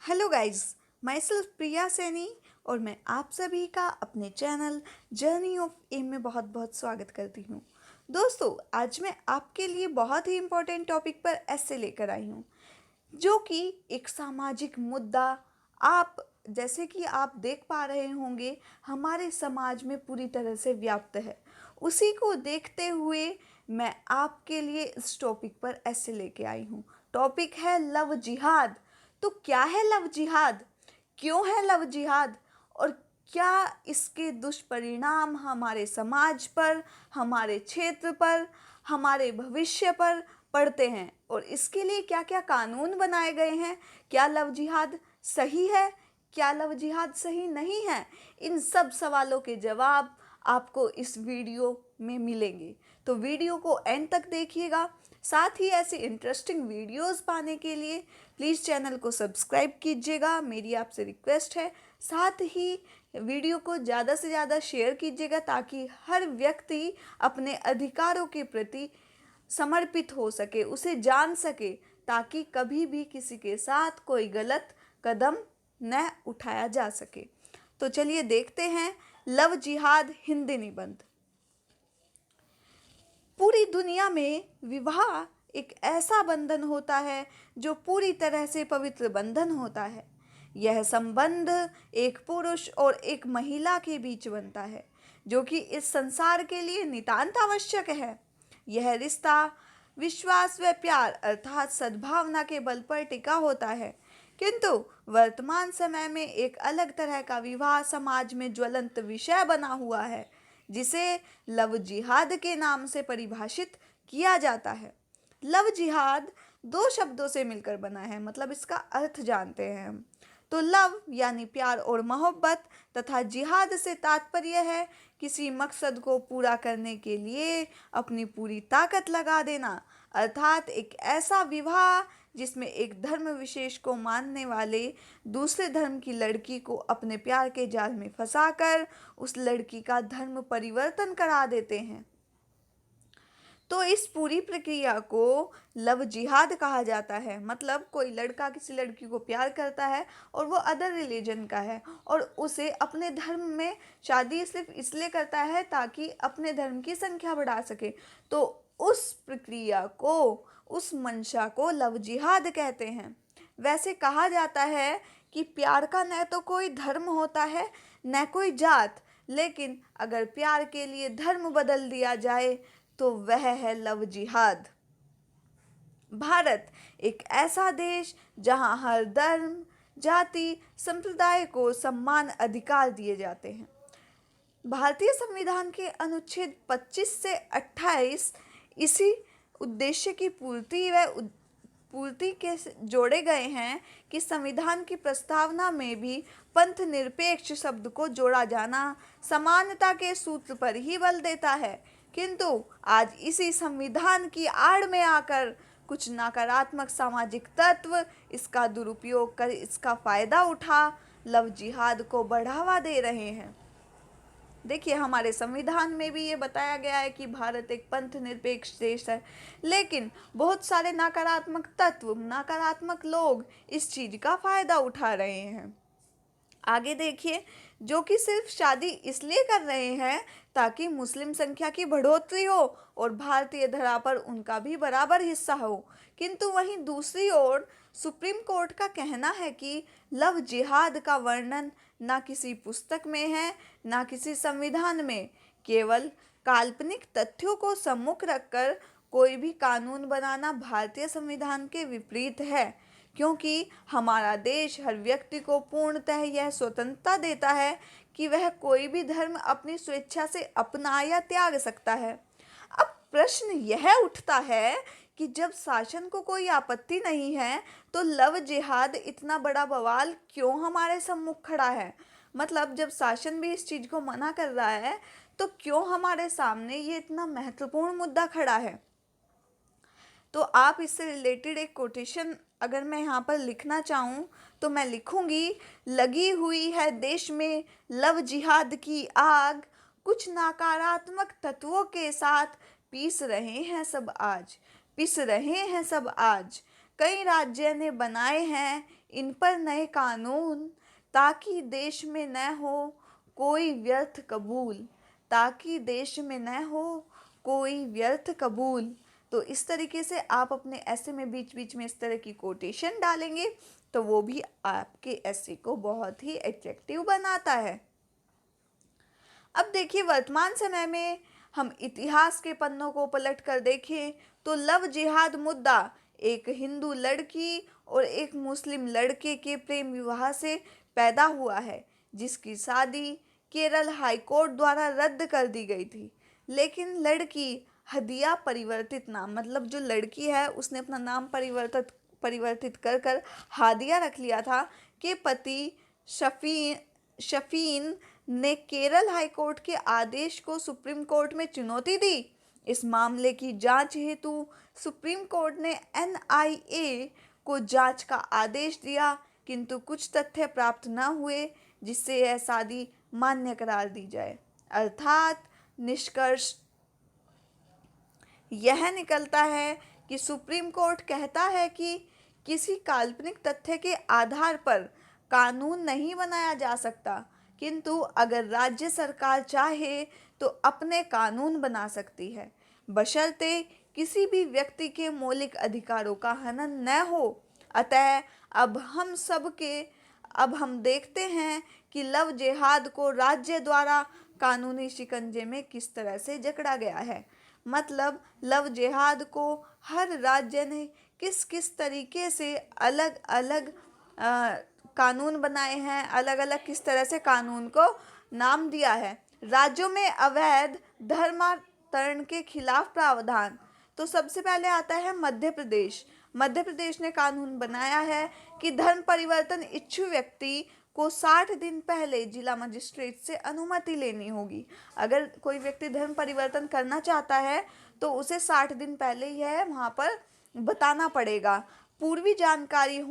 Hello guys, my self प्रिया सैनी और मैं आप सभी का अपने चैनल जर्नी ऑफ एम में बहुत बहुत स्वागत करती हूँ। दोस्तों, आज मैं आपके लिए बहुत ही इम्पोर्टेंट टॉपिक पर ऐसे लेकर आई हूँ जो कि एक सामाजिक मुद्दा आप जैसे कि आप देख पा रहे होंगे हमारे समाज में पूरी तरह से व्याप्त है। उसी को देखते हुए मैं आपके लिए इस टॉपिक पर ऐसे लेके आई हूँ। टॉपिक है लव जिहाद। तो क्या है लव जिहाद, क्यों है लव जिहाद और क्या इसके दुष्परिणाम हमारे समाज पर, हमारे क्षेत्र पर, हमारे भविष्य पर पड़ते हैं और इसके लिए क्या क्या कानून बनाए गए हैं। क्या लव जिहाद सही है, क्या लव जिहाद सही नहीं है, इन सब सवालों के जवाब आपको इस वीडियो में मिलेंगे। तो वीडियो को एंड तक देखिएगा। साथ ही ऐसे इंटरेस्टिंग वीडियोस पाने के लिए प्लीज़ चैनल को सब्सक्राइब कीजिएगा, मेरी आपसे रिक्वेस्ट है। साथ ही वीडियो को ज़्यादा से ज़्यादा शेयर कीजिएगा ताकि हर व्यक्ति अपने अधिकारों के प्रति समर्पित हो सके, उसे जान सके, ताकि कभी भी किसी के साथ कोई गलत कदम न उठाया जा सके। तो चलिए देखते हैं लव जिहाद हिंदी निबंध। पूरी दुनिया में विवाह एक ऐसा बंधन होता है जो पूरी तरह से पवित्र बंधन होता है। यह संबंध एक पुरुष और एक महिला के बीच बनता है जो कि इस संसार के लिए नितांत आवश्यक है। यह रिश्ता विश्वास व प्यार अर्थात सद्भावना के बल पर टिका होता है, किंतु वर्तमान समय में एक अलग तरह का विवाह समाज में ज्वलंत विषय बना हुआ है जिसे लव जिहाद के नाम से परिभाषित किया जाता है। लव जिहाद दो शब्दों से मिलकर बना है, मतलब इसका अर्थ जानते हैं हम। तो लव यानी प्यार और मोहब्बत तथा जिहाद से तात्पर्य है किसी मकसद को पूरा करने के लिए अपनी पूरी ताकत लगा देना, अर्थात एक ऐसा विवाह जिसमें एक धर्म विशेष को मानने वाले दूसरे धर्म की लड़की को अपने प्यार के जाल में फंसाकर उस लड़की का धर्म परिवर्तन करा देते हैं। तो इस पूरी प्रक्रिया को लव जिहाद कहा जाता है। मतलब कोई लड़का किसी लड़की को प्यार करता है और वो अदर रिलीजन का है और उसे अपने धर्म में शादी सिर्फ इसलिए करता है ताकि अपने धर्म की संख्या बढ़ा सके। तो उस प्रक्रिया को, उस मंशा को लव जिहाद कहते हैं। वैसे कहा जाता है कि प्यार का न तो कोई धर्म होता है न कोई जात, लेकिन अगर प्यार के लिए धर्म बदल दिया जाए तो वह है लव जिहाद। भारत एक ऐसा देश जहां हर धर्म, जाति, संप्रदाय को समान अधिकार दिए जाते हैं। भारतीय संविधान के अनुच्छेद 25 से 28 इसी उद्देश्य की पूर्ति के जोड़े गए हैं कि संविधान की प्रस्तावना में भी पंथ निरपेक्ष शब्द को जोड़ा जाना समानता के सूत्र पर ही बल देता है। किंतु आज इसी संविधान की आड़ में आकर कुछ नकारात्मक सामाजिक तत्व इसका दुरुपयोग कर इसका फायदा उठा लव जिहाद को बढ़ावा दे रहे हैं। देखिए, हमारे संविधान में भी ये बताया गया है कि भारत एक पंथ निरपेक्ष देश है, लेकिन बहुत सारे नकारात्मक तत्व, नकारात्मक लोग इस चीज का फायदा उठा रहे हैं। आगे देखिए, जो कि सिर्फ शादी इसलिए कर रहे हैं ताकि मुस्लिम संख्या की बढ़ोतरी हो और भारतीय धरा पर उनका भी बराबर हिस्सा हो। किंतु वहीं दूसरी ओर सुप्रीम कोर्ट का कहना है कि लव जिहाद का वर्णन ना किसी पुस्तक में है ना किसी संविधान में, केवल काल्पनिक तथ्यों को सम्मुख रखकर कोई भी कानून बनाना भारतीय संविधान के विपरीत है, क्योंकि हमारा देश हर व्यक्ति को पूर्णतः यह स्वतंत्रता देता है कि वह कोई भी धर्म अपनी स्वेच्छा से अपना या त्याग सकता है। अब प्रश्न यह उठता है कि जब शासन को कोई आपत्ति नहीं है तो लव जिहाद इतना बड़ा बवाल क्यों हमारे सम्मुख खड़ा है। मतलब जब शासन भी इस चीज को मना कर रहा है तो क्यों हमारे सामने ये इतना महत्वपूर्ण मुद्दा खड़ा है। तो आप इससे रिलेटेड एक कोटेशन अगर मैं यहाँ पर लिखना चाहूँ तो मैं लिखूँगी, लगी हुई है देश में लव जिहाद की आग, कुछ नकारात्मक तत्वों के साथ पीस रहे हैं सब आज, पिस रहे हैं सब आज। कई राज्य ने बनाए हैं इन पर नए कानून, ताकि देश में न हो कोई व्यर्थ कबूल, ताकि देश में न हो कोई व्यर्थ कबूल। तो इस तरीके से आप अपने ऐसे में बीच बीच में इस तरह की कोटेशन डालेंगे तो वो भी आपके ऐसे को बहुत ही अट्रैक्टिव बनाता है। अब देखिए, वर्तमान समय में हम इतिहास के पन्नों को पलट कर देखें तो लव जिहाद मुद्दा एक हिंदू लड़की और एक मुस्लिम लड़के के प्रेम विवाह से पैदा हुआ है, जिसकी शादी केरल हाई कोर्ट द्वारा रद्द कर दी गई थी। लेकिन लड़की हदिया परिवर्तित नाम, मतलब जो लड़की है उसने अपना नाम परिवर्तित परिवर्तित कर कर हादिया रख लिया था, के पति शफीन ने केरल हाई कोर्ट के आदेश को सुप्रीम कोर्ट में चुनौती दी। इस मामले की जांच हेतु सुप्रीम कोर्ट ने एनआईए को जांच का आदेश दिया, किंतु कुछ तथ्य प्राप्त न हुए जिससे यह शादी मान्य करार दी जाए। अर्थात निष्कर्ष यह निकलता है कि सुप्रीम कोर्ट कहता है कि किसी काल्पनिक तथ्य के आधार पर कानून नहीं बनाया जा सकता, किंतु अगर राज्य सरकार चाहे तो अपने कानून बना सकती है, बशर्ते किसी भी व्यक्ति के मौलिक अधिकारों का हनन न हो। अतः अब हम देखते हैं कि लव जिहाद को राज्य द्वारा कानूनी शिकंजे में किस तरह से जकड़ा गया है। मतलब लव जिहाद को हर राज्य ने किस किस तरीके से अलग अलग कानून बनाए हैं, अलग अलग किस तरह से कानून को नाम दिया है। राज्यों में अवैध धर्मांतरण के खिलाफ प्रावधान, तो सबसे पहले आता है मध्य प्रदेश। मध्य प्रदेश ने कानून बनाया है कि धर्म परिवर्तन इच्छुक व्यक्ति को 60 दिन पहले जिला मजिस्ट्रेट से अनुमति लेनी होगी। अगर कोई व्यक्ति धर्म परिवर्तन करना चाहता है तो उसे 60 दिन पहले यह वहाँ पर बताना पड़ेगा। पूर्वी जानकारी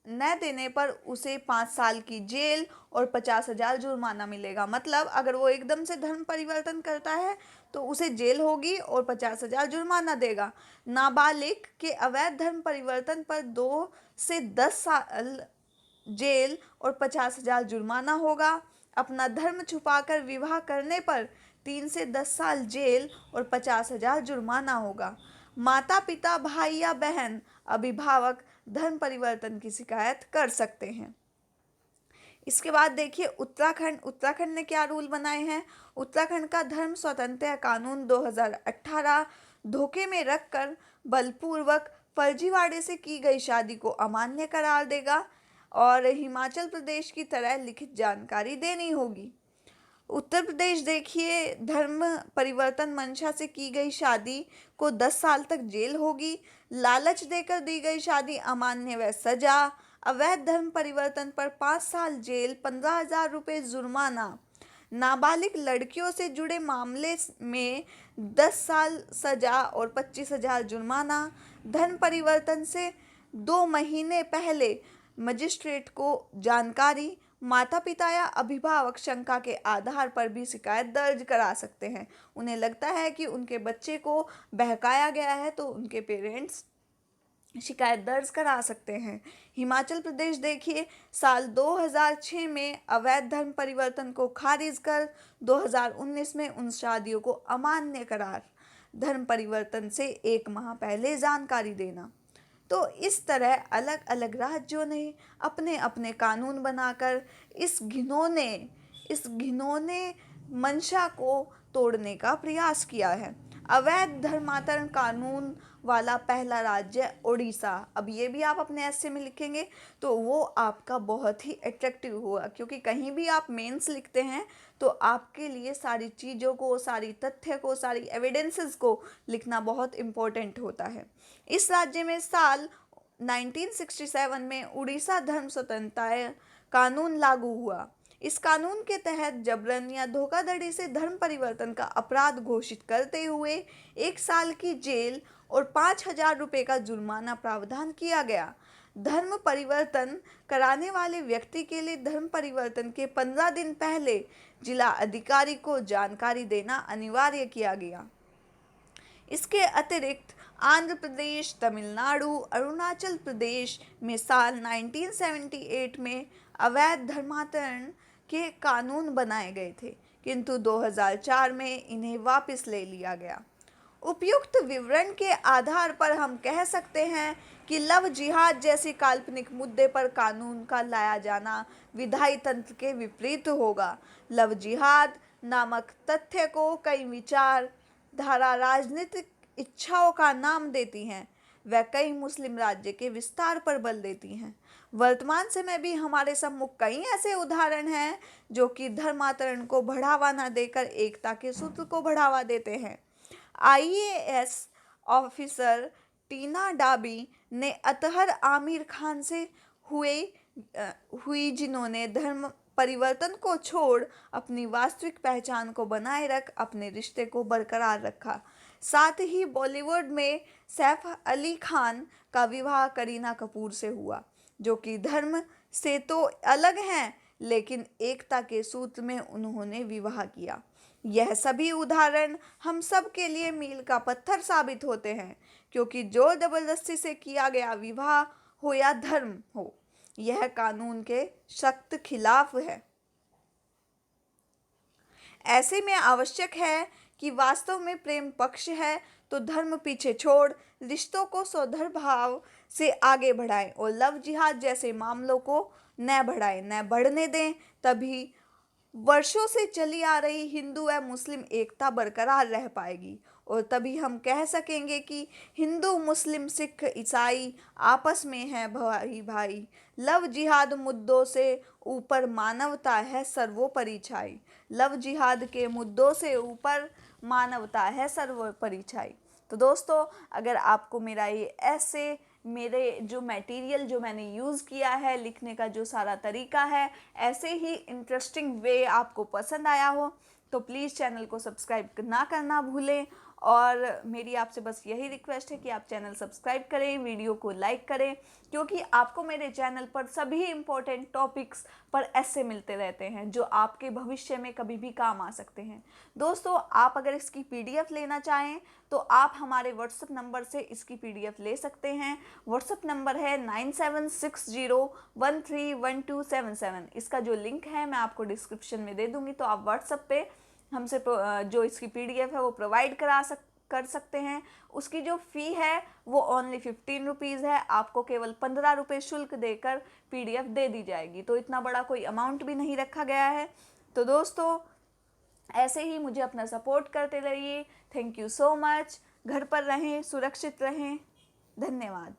न देने पर उसे 5 साल की जेल और 50,000 जुर्माना मिलेगा। मतलब अगर वो एकदम से धर्म परिवर्तन करता है तो उसे जेल होगी और 50,000 जुर्माना देगा। नाबालिग के अवैध धर्म परिवर्तन पर 2 से 10 साल जेल और 50,000 जुर्माना होगा। अपना धर्म छुपाकर विवाह करने पर 3 से 10 साल जेल और 50,000 जुर्माना होगा। माता पिता, भाई या बहन, अभिभावक धर्म परिवर्तन की शिकायत कर सकते हैं। इसके बाद देखिए उत्तराखंड ने क्या रूल बनाए हैं। उत्तराखंड का धर्म स्वतंत्रता कानून 2018 धोखे में रखकर बलपूर्वक फर्जीवाड़े से की गई शादी को अमान्य करार देगा और हिमाचल प्रदेश की तरह लिखित जानकारी देनी होगी। उत्तर प्रदेश देखिए, धर्म परिवर्तन मंशा से की गई शादी को 10 साल तक जेल होगी। लालच देकर दी गई शादी अमान्य व सजा। अवैध धर्म परिवर्तन पर 5 साल जेल, 15,000 रुपये जुर्माना। नाबालिग लड़कियों से जुड़े मामले में 10 साल सजा और 25,000 जुर्माना। धर्म परिवर्तन से 2 महीने पहले मजिस्ट्रेट को जानकारी। माता पिता या अभिभावक शंका के आधार पर भी शिकायत दर्ज करा सकते हैं। उन्हें लगता है कि उनके बच्चे को बहकाया गया है तो उनके पेरेंट्स शिकायत दर्ज करा सकते हैं। हिमाचल प्रदेश देखिए, साल 2006 में अवैध धर्म परिवर्तन को खारिज कर 2019 में उन शादियों को अमान्य करार। धर्म परिवर्तन से 1 माह पहले जानकारी देना। तो इस तरह अलग अलग राज्यों ने अपने अपने कानून बनाकर इस घिनौने मंशा को तोड़ने का प्रयास किया है। अवैध धर्मांतरण कानून वाला पहला राज्य ओडिशा। अब ये भी आप अपने ऐसे में लिखेंगे तो वो आपका बहुत ही अट्रैक्टिव होगा, क्योंकि कहीं भी आप मेंस लिखते हैं तो आपके लिए सारी चीज़ों को, सारी तथ्य को, सारी एविडेंसेस को लिखना बहुत इम्पोर्टेंट होता है। इस राज्य में साल 1967 में उड़ीसा धर्म स्वतंत्रता कानून लागू हुआ। इस कानून के तहत जबरन या धोखाधड़ी से धर्म परिवर्तन का अपराध घोषित करते हुए 1 साल की जेल और 5,000 रुपये का जुर्माना प्रावधान किया गया। धर्म परिवर्तन कराने वाले व्यक्ति के लिए धर्म परिवर्तन के 15 दिन पहले जिला अधिकारी को जानकारी देना अनिवार्य किया गया। इसके अतिरिक्त आंध्र प्रदेश, तमिलनाडु, अरुणाचल प्रदेश में साल 1978 में अवैध धर्मांतरण के कानून बनाए गए थे, किंतु 2004 में इन्हें वापस ले लिया गया। उपयुक्त विवरण के आधार पर हम कह सकते हैं कि लव जिहाद जैसे काल्पनिक मुद्दे पर कानून का लाया जाना विधायी तंत्र के विपरीत होगा। लव जिहाद नामक तथ्य को कई विचारधारा राजनीतिक इच्छाओं का नाम देती हैं। वह कई मुस्लिम राज्य के विस्तार पर बल देती हैं। वर्तमान समय भी हमारे सम्मुख कई ऐसे उदाहरण हैं जो कि धर्मांतरण को बढ़ावा न देकर एकता के सूत्र को बढ़ावा देते हैं। आईएएस ऑफिसर टीना डाबी ने अतहर आमिर खान से हुई जिन्होंने धर्म परिवर्तन को छोड़ अपनी वास्तविक पहचान को बनाए रख अपने रिश्ते को बरकरार रखा। साथ ही बॉलीवुड में सैफ अली खान का विवाह करीना कपूर से हुआ, जो कि धर्म से तो अलग हैं लेकिन एकता के सूत्र में उन्होंने विवाह किया। यह सभी उदाहरण हम सब के लिए मील का पत्थर साबित होते हैं, क्योंकि जोर जबरदस्ती से किया गया विवाह हो या धर्म हो, यह कानून के सख्त खिलाफ है। ऐसे में आवश्यक है कि वास्तव में प्रेम पक्ष है तो धर्म पीछे छोड़ रिश्तों को सौहार्द से आगे बढ़ाएं और लव जिहाद जैसे मामलों को न बढ़ाएं, न बढ़ने दें। तभी वर्षों से चली आ रही हिंदू व मुस्लिम एकता बरकरार रह पाएगी और तभी हम कह सकेंगे कि हिंदू, मुस्लिम, सिख, ईसाई आपस में हैं भाई भाई। लव जिहाद मुद्दों से ऊपर मानवता है सर्वोपरि छाई। लव जिहाद के मुद्दों से ऊपर मानवता है सर्वोपरि छाई। तो दोस्तों, अगर आपको मेरा ये ऐसे मेरे जो मटेरियल जो मैंने यूज़ किया है, लिखने का जो सारा तरीका है, ऐसे ही इंटरेस्टिंग वे आपको पसंद आया हो तो प्लीज़ चैनल को सब्सक्राइब ना करना भूलें। और मेरी आपसे बस यही रिक्वेस्ट है कि आप चैनल सब्सक्राइब करें, वीडियो को लाइक करें, क्योंकि आपको मेरे चैनल पर सभी इम्पोर्टेंट टॉपिक्स पर ऐसे मिलते रहते हैं जो आपके भविष्य में कभी भी काम आ सकते हैं। दोस्तों, आप अगर इसकी पीडीएफ लेना चाहें तो आप हमारे व्हाट्सएप नंबर से इसकी पीडीएफ ले सकते हैं। व्हाट्सएप नंबर है 9760131277। इसका जो लिंक है मैं आपको डिस्क्रिप्शन में दे दूँगी, तो आप व्हाट्सएप पे हमसे जो इसकी पीडीएफ है वो प्रोवाइड कर सकते हैं। उसकी जो फ़ी है वो ओनली 15 रुपीज़ है। आपको केवल 15 रुपये शुल्क देकर पीडीएफ दे दी जाएगी, तो इतना बड़ा कोई अमाउंट भी नहीं रखा गया है। तो दोस्तों, ऐसे ही मुझे अपना सपोर्ट करते रहिए। Thank you so much. घर पर रहें, सुरक्षित रहें। धन्यवाद।